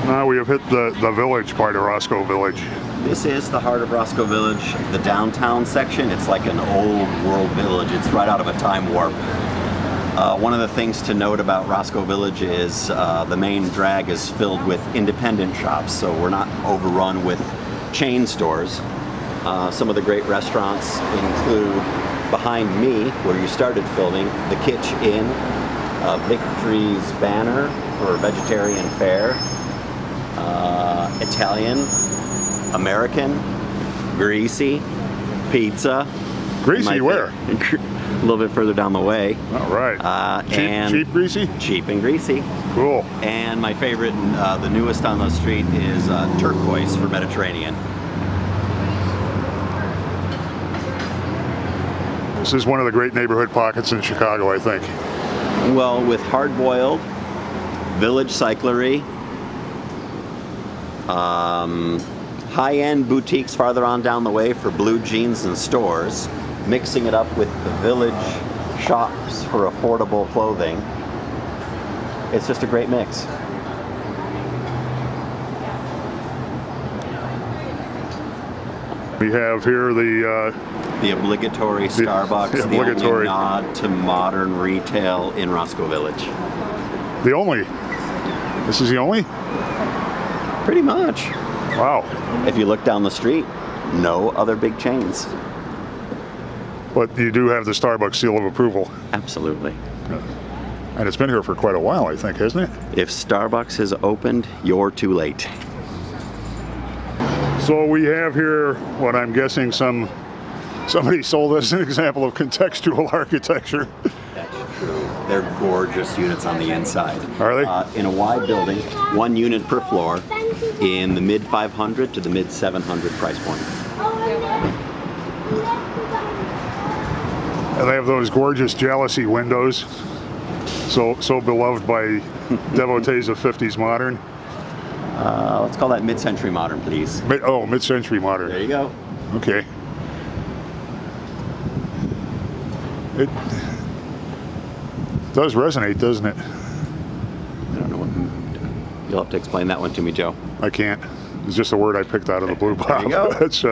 Now we have hit the village part of Roscoe Village. This is the heart of Roscoe Village, the downtown section. It's like an old world village. It's right out of a time warp. One of the things to note about Roscoe Village is the main drag is filled with independent shops, so we're not overrun with chain stores. Some of the great restaurants include, behind me, where you started filming, the Kitch Inn, Victory's Banner for vegetarian fare, Italian, American, Greasy, Pizza. Greasy where? A little bit further down the way. All right. Cheap greasy? Cheap and greasy. Cool. And my favorite, the newest on the street, is Turquoise for Mediterranean. This is one of the great neighborhood pockets in Chicago, I think. Well, with Hard Boiled, Village Cyclery, high-end boutiques farther on down the way for blue jeans and stores, mixing it up with the village shops for affordable clothing. It's just a great mix. We have here the obligatory Starbucks, the only nod to modern retail in Roscoe Village. The only? This is the only? Pretty much. Wow. If you look down the street, no other big chains. But you do have the Starbucks seal of approval. Absolutely. And it's been here for quite a while, I think, hasn't it? If Starbucks has opened, you're too late. So we have here what I'm guessing somebody sold us an example of contextual architecture. That's true. They're gorgeous units on the inside. Are they? In a wide building, 1 unit per floor, in the mid 500 to the mid 700 price point. And they have those gorgeous jealousy windows, so beloved by devotees of 50s modern. Let's call that mid-century modern, please. Mid-century modern. There you go. Okay. It does resonate, doesn't it? I don't know what. You'll have to explain that one to me, Joe. I can't. It's just a word I picked out of the blue bob. There you go. It's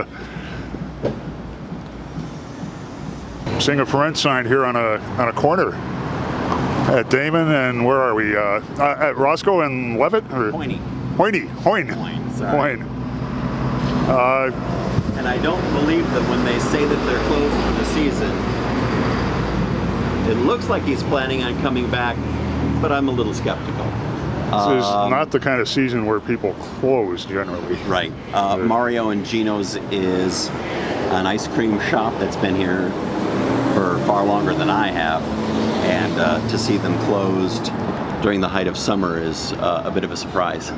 seeing a for rent sign here on a corner at Damon and where are we? At Roscoe and Levitt? Or? Hoyne. Sorry. And I don't believe that when they say that they're closed for the season. It looks like he's planning on coming back, but I'm a little skeptical. This is not the kind of season where people close generally. Right. Mario and Gino's is an ice cream shop that's been here for far longer than I have, and to see them closed during the height of summer is a bit of a surprise.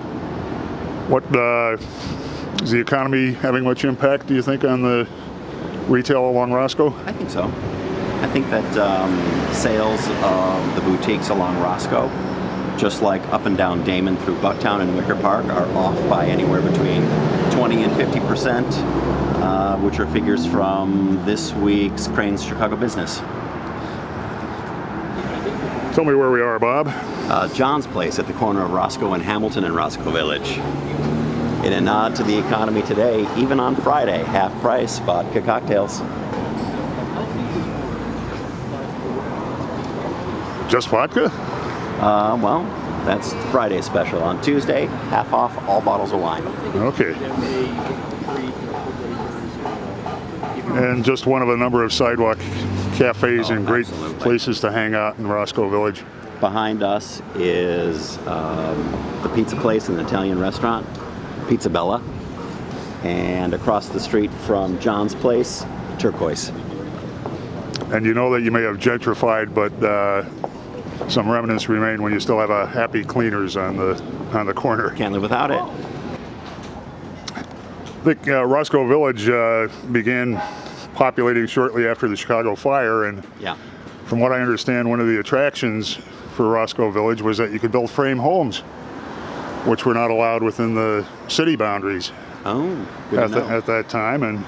What is the economy having much impact, do you think, on the retail along Roscoe? I think so. I think that sales of the boutiques along Roscoe, just like up and down Damon through Bucktown and Wicker Park, are off by anywhere between 20 and 50%, which are figures from this week's Crane's Chicago Business. Tell me where we are, Bob. John's Place at the corner of Roscoe and Hamilton in Roscoe Village. In a nod to the economy today, even on Friday, half price vodka cocktails. Just vodka? Well, that's Friday's special. On Tuesday, half off all bottles of wine. Okay. And just one of a number of sidewalk cafes and great places to hang out in Roscoe Village. Behind us is the pizza place and the Italian restaurant, Pizza Bella. And across the street from John's Place, Turquoise. And you know that you may have gentrified, but some remnants remain when you still have a Happy Cleaners on the corner. Can't live without it. I think Roscoe Village began populating shortly after the Chicago fire, and yeah. From what I understand, one of the attractions for Roscoe Village was that you could build frame homes, which were not allowed within the city boundaries at that time. And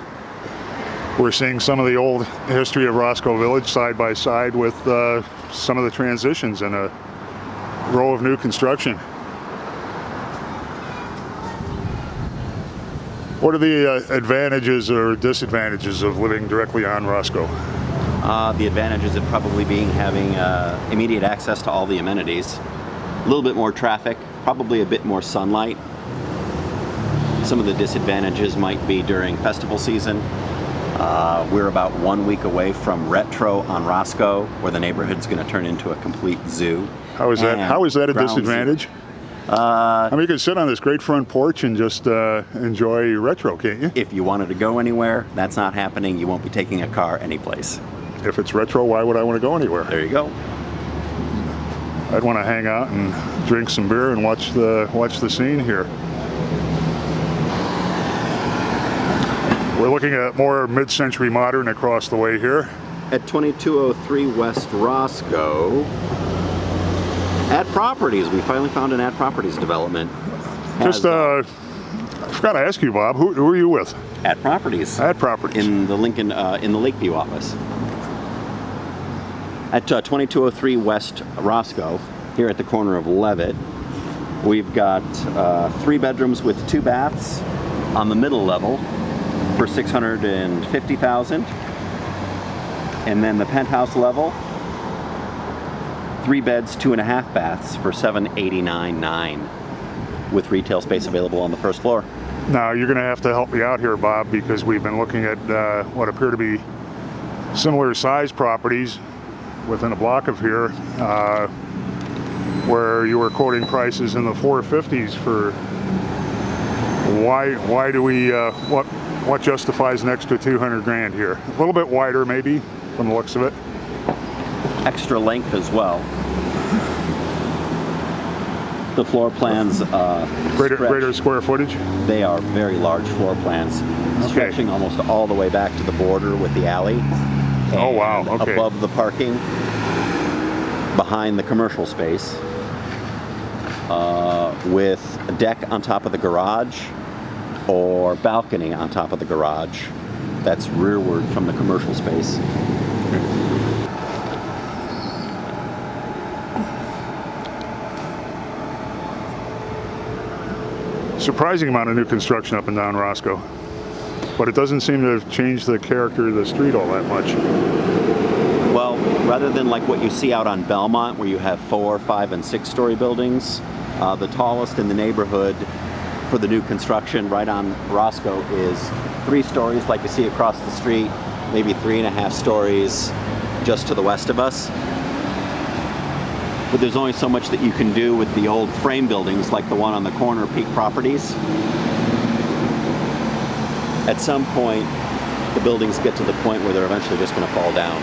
we're seeing some of the old history of Roscoe Village side by side with some of the transitions and a row of new construction. What are the advantages or disadvantages of living directly on Roscoe? The advantages of probably having immediate access to all the amenities, a little bit more traffic, probably a bit more sunlight. Some of the disadvantages might be during festival season. We're about 1 week away from Retro on Roscoe, where the neighborhood's going to turn into a complete zoo. How is that? How is that a disadvantage? I mean, you can sit on this great front porch and just enjoy Retro, can't you? If you wanted to go anywhere, that's not happening. You won't be taking a car anyplace. If it's Retro, why would I want to go anywhere? There you go. I'd want to hang out and drink some beer and watch the scene here. We're looking at more mid-century modern across the way here. At 2203 West Roscoe, At Properties. We finally found an At Properties development. Just, I forgot to ask you, Bob, who are you with? At Properties. At Properties. In the in the Lakeview office. At 2203 West Roscoe, here at the corner of Levitt, we've got 3 bedrooms with 2 baths on the middle level for $650,000, and then the penthouse level, 3 beds, 2.5 baths for $789,900, with retail space available on the first floor. Now you're going to have to help me out here, Bob, because we've been looking at what appear to be similar size properties within a block of here, where you were quoting prices in the 450s for. Why do we what justifies an extra 200 grand here? A little bit wider, maybe, from the looks of it. Extra length as well. The floor plans greater square footage. They are very large floor plans, stretching almost all the way back to the border with the alley. Oh wow! Okay. Above the parking, behind the commercial space, with a deck on top of the garage, or balcony on top of the garage that's rearward from the commercial space. Surprising amount of new construction up and down Roscoe, but it doesn't seem to have changed the character of the street all that much. Well, rather than like what you see out on Belmont, where you have 4-, 5-, and 6-story buildings, the tallest in the neighborhood for the new construction right on Roscoe is 3 stories like you see across the street, maybe 3.5 stories just to the west of us. But there's only so much that you can do with the old frame buildings like the one on the corner, Peak Properties. At some point, the buildings get to the point where they're eventually just going to fall down.